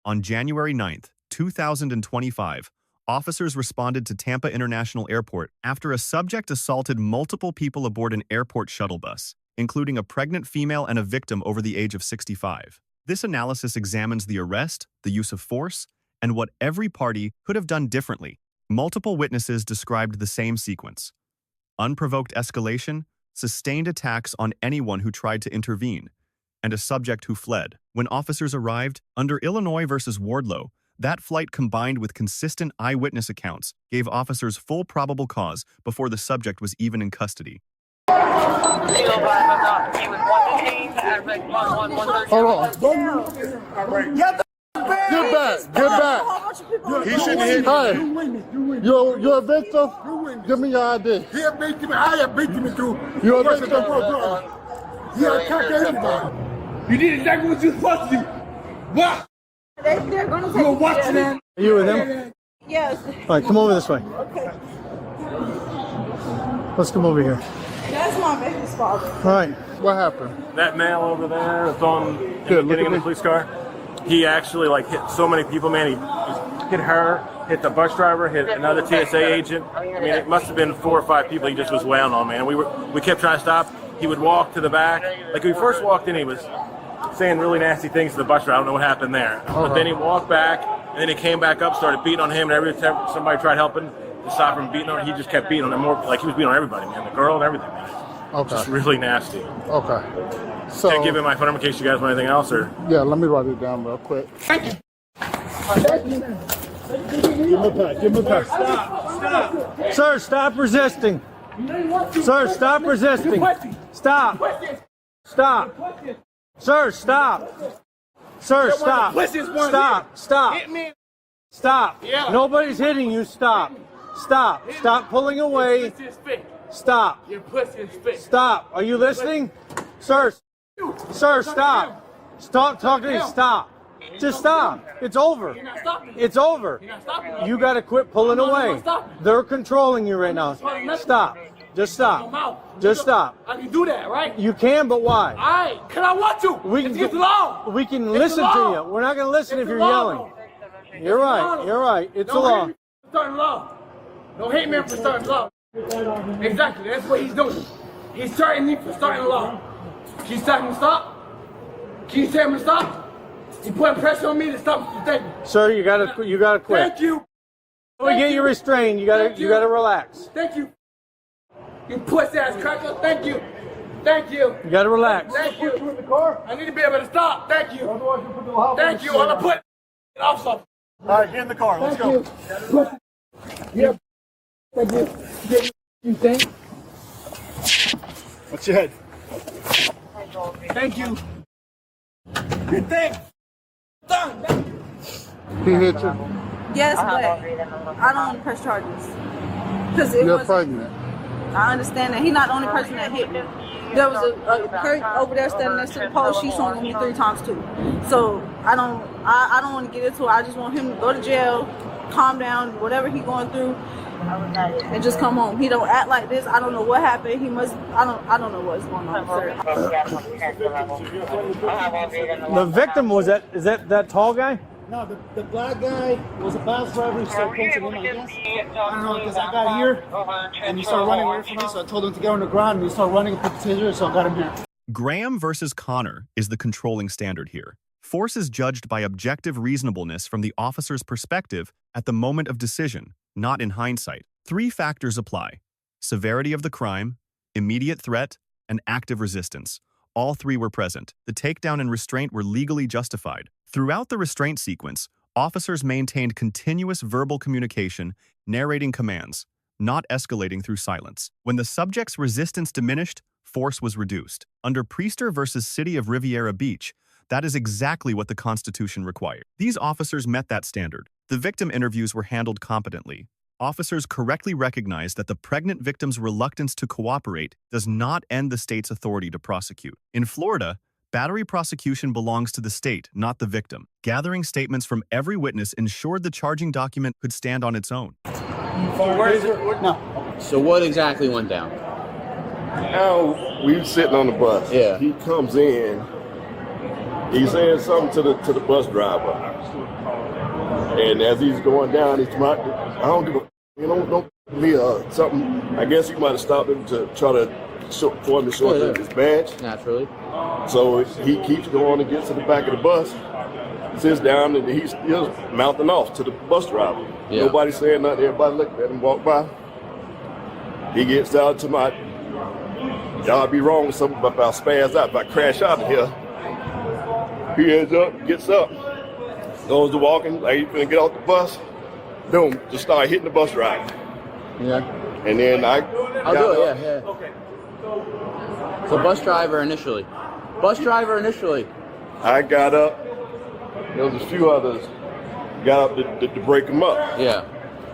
On January 9th, 2025, officers responded to Tampa International Airport after a subject assaulted multiple people aboard an airport shuttle bus, including a pregnant female and a victim over the age of 65. This analysis examines the arrest, the use of force, and what every party could have done differently. Multiple witnesses described the same sequence: unprovoked escalation, sustained attacks on anyone who tried to intervene, and a subject who fled. When officers arrived, under Illinois versus Wardlow, that flight combined with consistent eyewitness accounts gave officers full probable cause before the subject was even in custody. Hold on. Get back. He shouldn't hit me. Hey, you're a victim? Give me your ID. He a victim. I a victim too. You're a victim? He attacked everybody. You did exactly what you were supposed to do. What? They're going to take You're watching that. Are you with him? Yes. All right, come over this way. Okay. Let's come over here. That's my baby's father. All right, what happened? That male over there that's on Good, getting in the police car, he actually hit so many people, man. He hit her, hit the bus driver, hit another TSA agent. I mean, it must have been 4 or 5 people he just was wailing on, man. We kept trying to stop. He would walk to the back. Like when we first walked in, he was saying really nasty things to the bus driver. I don't know what happened there. But then he walked back, and then he came back up, started beating on him, and every time somebody tried helping to stop him beating on him, he just kept beating on him, more like he was beating on everybody, man. The girl and everything, man. Okay. Just really nasty. Okay. So, Can't give him my phone number in case you guys want anything else, or? yeah, let me write it down real quick. Thank you. Give me a pack. Stop. Sir, stop resisting. Sir, stop resisting. Stop. Sir, stop. Sir, stop. Stop. Nobody's hitting you. Stop pulling away. Stop. Your pussy is fake. Stop. Are you listening? Sir, stop. Stop talking to me. Stop. Just stop. It's over. You're not stopping. It's over. You're not stopping. You got to quit pulling away. stop. They're controlling you right now. Stop. Just stop. Just stop. I can do that, right? You can, but why? Cause I want to. It's against the law. We can listen to you. We're not going to listen if you're yelling. You're right. It's a law. Starting law. Don't hate me for starting law. Exactly. That's what he's doing. He's starting me for starting the law. Can you tell me to stop? Can you tell me to stop? You putting pressure on me to stop the statement. Sir, you gotta quit. Thank you. When we get you restrained, you gotta relax. Thank you. You pussy ass cracker. Thank you. You gotta relax. Thank you. I need to be able to stop. Thank you. Thank you. I'm gonna put off something. All right, get in the car. Let's go. Yeah. Thank you. You think? What's your head? Thank you. You think? Done. He hit you. Yes, but I don't want to press charges. Because You're pregnant. I understand that. He's not the only person that hit me. There was a her over there standing next to the post. She swung on me 3 times too. So I don't want to get into it. I just want him to go to jail, calm down, whatever he's going through, and just come home. He don't act like this. I don't know what happened. He must. I don't know what's going on, sir. The victim is that tall guy? No, the black guy was a bus driver. He started punching him, I guess. I don't know, because I got here and he started running away from me, so I told him to get on the ground and he started running and put the taser, so I got him here. Graham versus Connor is the controlling standard here. Force is judged by objective reasonableness from the officer's perspective at the moment of decision, not in hindsight. 3 factors apply: severity of the crime, immediate threat, and active resistance. All 3 were present. The takedown and restraint were legally justified. Throughout the restraint sequence, officers maintained continuous verbal communication, narrating commands, not escalating through silence. When the subject's resistance diminished, force was reduced. Under Priester versus City of Riviera Beach, that is exactly what the Constitution required. These officers met that standard. The victim interviews were handled competently. Officers correctly recognized that the pregnant victim's reluctance to cooperate does not end the state's authority to prosecute. In Florida, battery prosecution belongs to the state, not the victim. Gathering statements from every witness ensured the charging document could stand on its own. No. So what exactly went down? Now we were sitting on the bus. Yeah. He comes in He's saying something to the bus driver, and as he's going down, he's about to, I don't give a, you know, don't me something. I guess he might have stopped him to try to for him to show his badge. Naturally. So he keeps going and gets to the back of the bus, sits down, and he's mouthing off to the bus driver. Yeah. Nobody saying nothing. Everybody looking at him walk by. He gets out to my. Y'all be wrong with something if I spaz out, if I crash out of here. He ends up, gets up, goes to walking, like he's gonna get off the bus. Boom, just start hitting the bus driver. Yeah. And then I'll do it. Yeah. Okay. So bus driver initially. I got up. There was a few others got up to break him up. Yeah.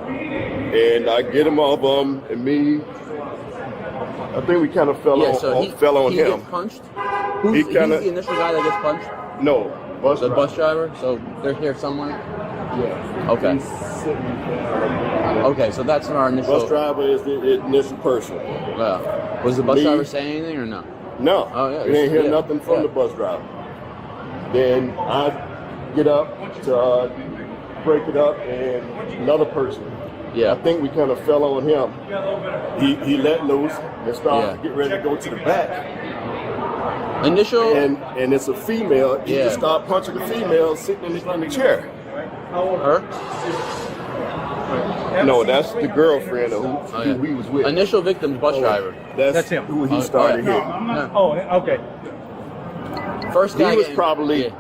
And I get him off and me. I think we kind of fell on he him. Gets punched. He's the initial guy that gets punched. No, bus driver. So they're here somewhere. Yeah. Okay. Okay, so that's our initial. Bus driver is the initial person. Yeah. Was the bus driver saying anything or no? No. Oh yeah. We didn't hear nothing from the bus driver. Then I get up to break it up, and another person. Yeah. I think we kind of fell on him. He let loose and started to get ready to go to the back. Initial. And it's a female. He just started punching the female sitting in the chair. Her? No, that's the girlfriend who he was with. Initial victim's bus driver. That's him. Who he started hitting. Oh, okay. First guy he was probably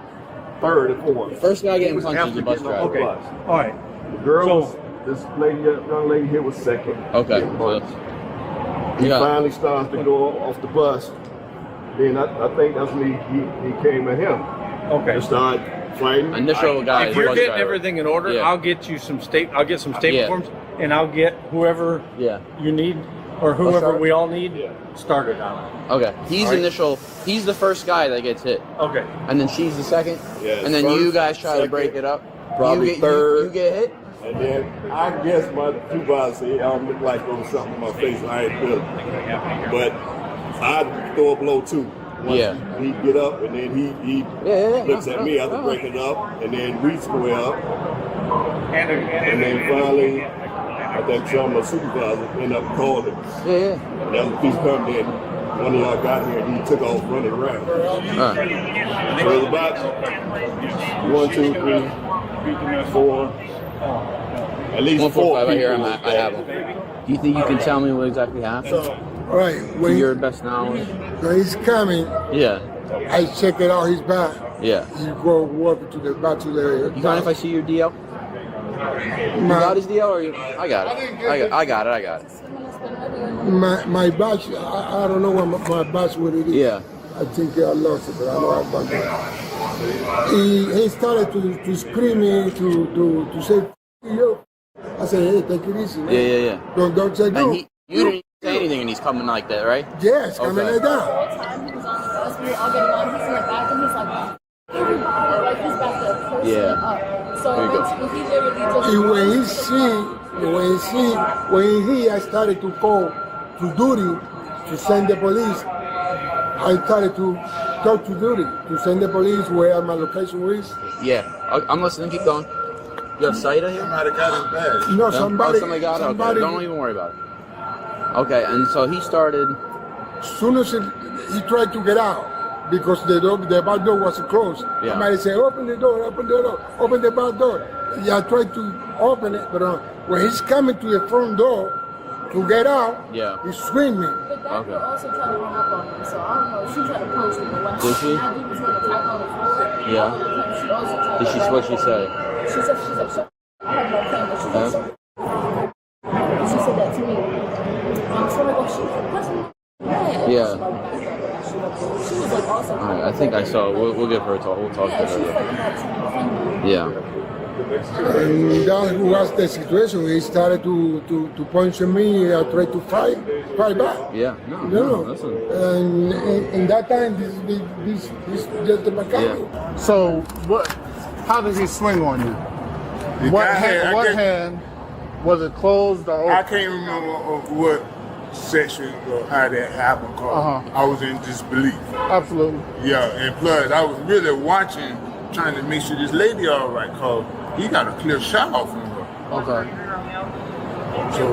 third or fourth. First guy getting punched is the bus driver. Okay. All right. The girl, this young lady here was second. Okay. He finally starts to go off the bus. Then I think that's when he came at him. Okay. To start fighting. Initial guy. If you're getting everything in order, I'll get you some I'll get some statement forms, and I'll get whoever you need or whoever we all need started on it. Okay. He's initial. He's the first guy that gets hit. Okay. And then she's the second. Yeah. And then you guys try to break it up. Probably third. You get hit. And then I guess my supervisor said, I don't look like there was something in my face. I ain't feel it. But I'd throw a blow too. He'd get up and then he looks at me after breaking up, and then we square up. And then finally, I think some of my supervisors ended up calling. Yeah. And then the police come in. One of y'all got here and he took off running around. So it was about 1, 2, 3, 4. At least 1, 4, 5 right here. people I have them. Do you think you can tell me what exactly happened? All right. To your best knowledge. When he's coming, I check it out his back. Yeah. You go walk to the back to the. You mind if I see your DL? You got his DL or you? I got it. I got it. My badge, I don't know what my badge what it is. Yeah. I think I lost it, but I know I found it. He started to scream me to say, yo. I said, hey, take it easy, man. Yeah. Don't say no. And you didn't say anything, and he's coming like that, right? Yes, coming like that. All getting on. He's in the back, and he's like he's back there close up. So basically, he literally just. When I started to call to duty to send the police, I started to go to duty to send the police where my location is. Yeah, I'm listening. Keep going. You have sight of him? Somebody got his badge. No, somebody got it. Okay. Don't even worry about it. Okay, and so he started. As soon as he tried to get out, because the back door was closed. Yeah. Somebody said, open the door, open the back door. Yeah, I tried to open it, but when he's coming to the front door to get out, he's screaming. But that girl also tried to run up on him, so I don't know. She tried to punch him, but when Did she? that dude was going to attack on the floor, she also tried Did she? What'd she say? She said, shut. I have no plan, but she said, she said that to me. So I'm like, she punched me. Yeah. She was like awesome. All right, I think I saw. We'll give her a talk. We'll talk to her. Yeah. And that was the situation. He started to punch me. I tried to fight back. Yeah. No. Listen. And that time, this just the mechanic. Yeah. So what? How did he swing on you? What hand? Was it closed or open? I can't remember what section of how that happened, cause I was in disbelief. Absolutely. Yeah, and plus I was really watching, trying to make sure this lady all right, cause he got a clear shot off from her. Okay. So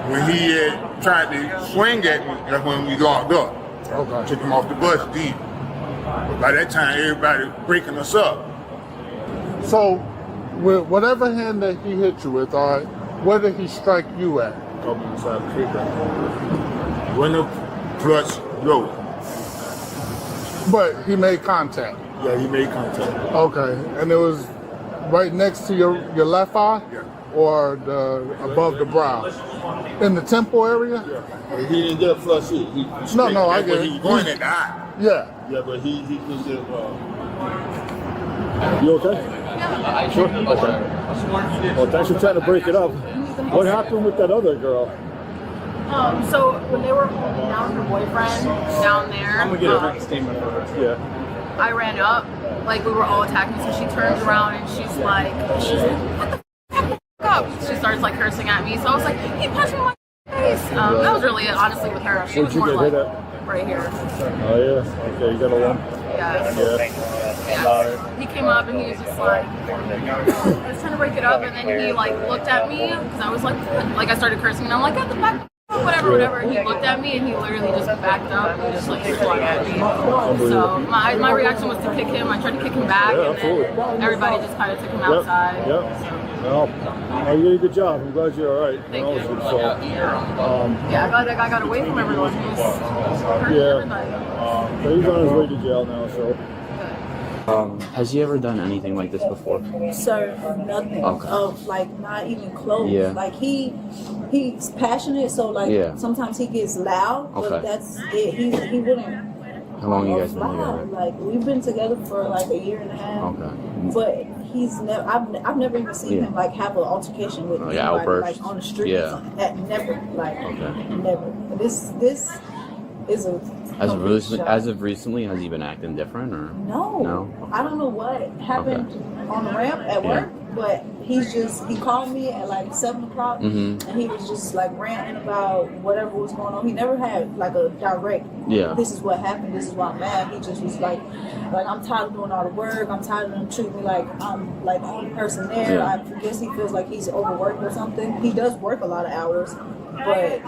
when he had tried to swing at me, that's when we locked up. Okay. Took him off the bus then. But by that time, everybody breaking us up. So, with whatever hand that he hit you with, all right, where did he strike you at? Caught me inside the trigger. Window plus low. But he made contact. Yeah, he made contact. Okay, and it was right next to your left eye? Yeah. Or above the brow? In the temple area? Yeah. He didn't get a flush hit. No, I get it. He going at the eye. Yeah. Yeah, but he was just, You okay? Yeah. Sure? Okay. Well, thanks for trying to break it up. What happened with that other girl? So when they were holding down her boyfriend down there, I'm gonna get a statement for her. Yeah. I ran up, like we were all attacking, so she turns around and she's like, what the f up? She starts like cursing at me, so I was like, he punched me in my face. That was really it, honestly, with her. She was more like right here. Oh yeah. Okay, you got a lump. Yeah. He came up and he was just like, I was trying to break it up, and then he like looked at me because I was like I started cursing, and I'm like, get the back. Whatever. He looked at me and he literally just backed up and just like swung at me. So my reaction was to kick him. I tried to kick him back, and then everybody just kind of took him outside. Well, you did a good job. I'm glad you're all right. Thank you. Yeah, I got away from everyone. He was hurting everybody. So he's on his way to jail now, so. Has he ever done anything like this before? Sir, nothing. Okay. Like not even close. Yeah. Like he's passionate, so like sometimes he gets loud, but that's it. He wouldn't. How long you guys been together? Like we've been together for like a year and a half. Okay. But he's never. I've never even seen him like have an altercation with anybody, outburst. like on the street. Yeah. Never. Like never. This is a. As of recently, has he been acting different or? No. I don't know what happened on the ramp at work, but he called me at like 7 o'clock and he was just like ranting about whatever was going on. He never had like a direct, this is what happened, this is why I'm mad. He just was like I'm tired of doing all the work. I'm tired of them treating me like I'm like the only person there. I guess he feels like he's overworked or something. He does work a lot of hours, but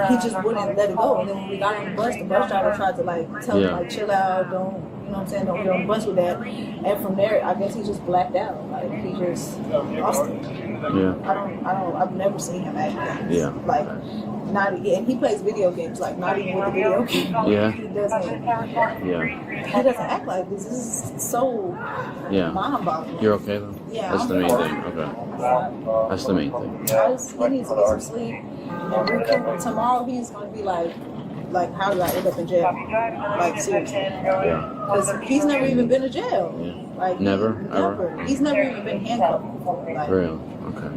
he just wouldn't let it go. And then when we got on the bus driver tried to like tell him like chill out, don't, you know what I'm saying, don't get on the bus with that. And from there, I guess he just blacked out. Like he just lost it. I've never seen him act like this. Like not again. He plays video games, like not even with the video game. He doesn't act like this. This is so mind-boggling. You're okay though? Yeah. That's the main thing. Okay. That's the main thing. He needs to get some sleep. And tomorrow he's gonna be like how did I end up in jail? Like seriously. Because he's never even been to jail. Like never. Ever. He's never even been handcuffed before. Like, really? Okay.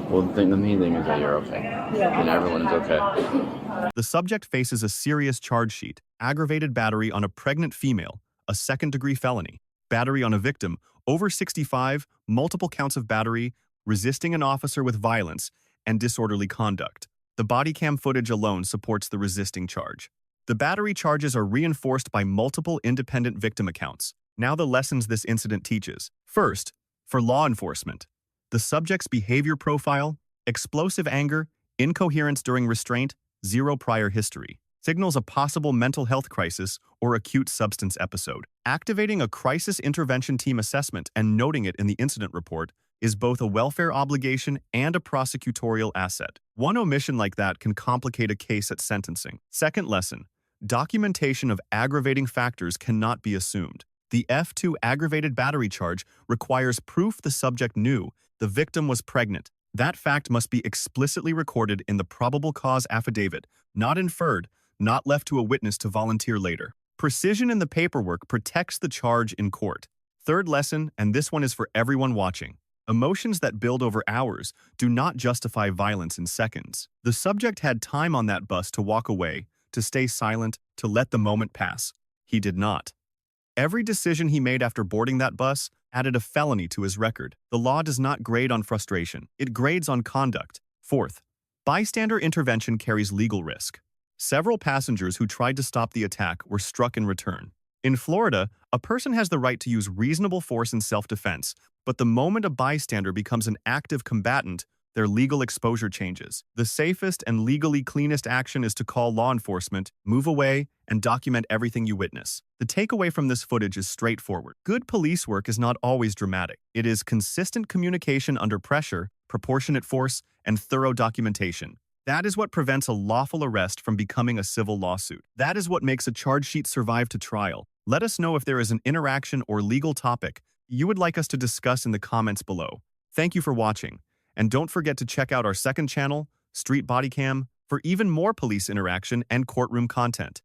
Well, the main thing is that you're okay. And everyone is okay. The subject faces a serious charge sheet: aggravated battery on a pregnant female, a second-degree felony, battery on a victim, over 65, multiple counts of battery, resisting an officer with violence, and disorderly conduct. The body cam footage alone supports the resisting charge. The battery charges are reinforced by multiple independent victim accounts. Now the lessons this incident teaches. First, for law enforcement, the subject's behavior profile: explosive anger, incoherence during restraint, 0 prior history, signals a possible mental health crisis or acute substance episode. Activating a crisis intervention team assessment and noting it in the incident report is both a welfare obligation and a prosecutorial asset. One omission like that can complicate a case at sentencing. Second lesson: documentation of aggravating factors cannot be assumed. The F2 aggravated battery charge requires proof the subject knew the victim was pregnant. That fact must be explicitly recorded in the probable cause affidavit, not inferred, not left to a witness to volunteer later. Precision in the paperwork protects the charge in court. Third lesson, and this one is for everyone watching: emotions that build over hours do not justify violence in seconds. The subject had time on that bus to walk away, to stay silent, to let the moment pass. He did not. Every decision he made after boarding that bus added a felony to his record. The law does not grade on frustration. It grades on conduct. Fourth, Bystander intervention carries legal risk. Several passengers who tried to stop the attack were struck in return. In Florida, a person has the right to use reasonable force in self-defense, but the moment a bystander becomes an active combatant, their legal exposure changes. The safest and legally cleanest action is to call law enforcement, move away, and document everything you witness. The takeaway from this footage is straightforward. Good police work is not always dramatic. It is consistent communication under pressure, proportionate force, and thorough documentation. That is what prevents a lawful arrest from becoming a civil lawsuit. That is what makes a charge sheet survive to trial. Let us know if there is an interaction or legal topic you would like us to discuss in the comments below. Thank you for watching. And don't forget to check out our second channel, Street Bodycam, for even more police interaction and courtroom content.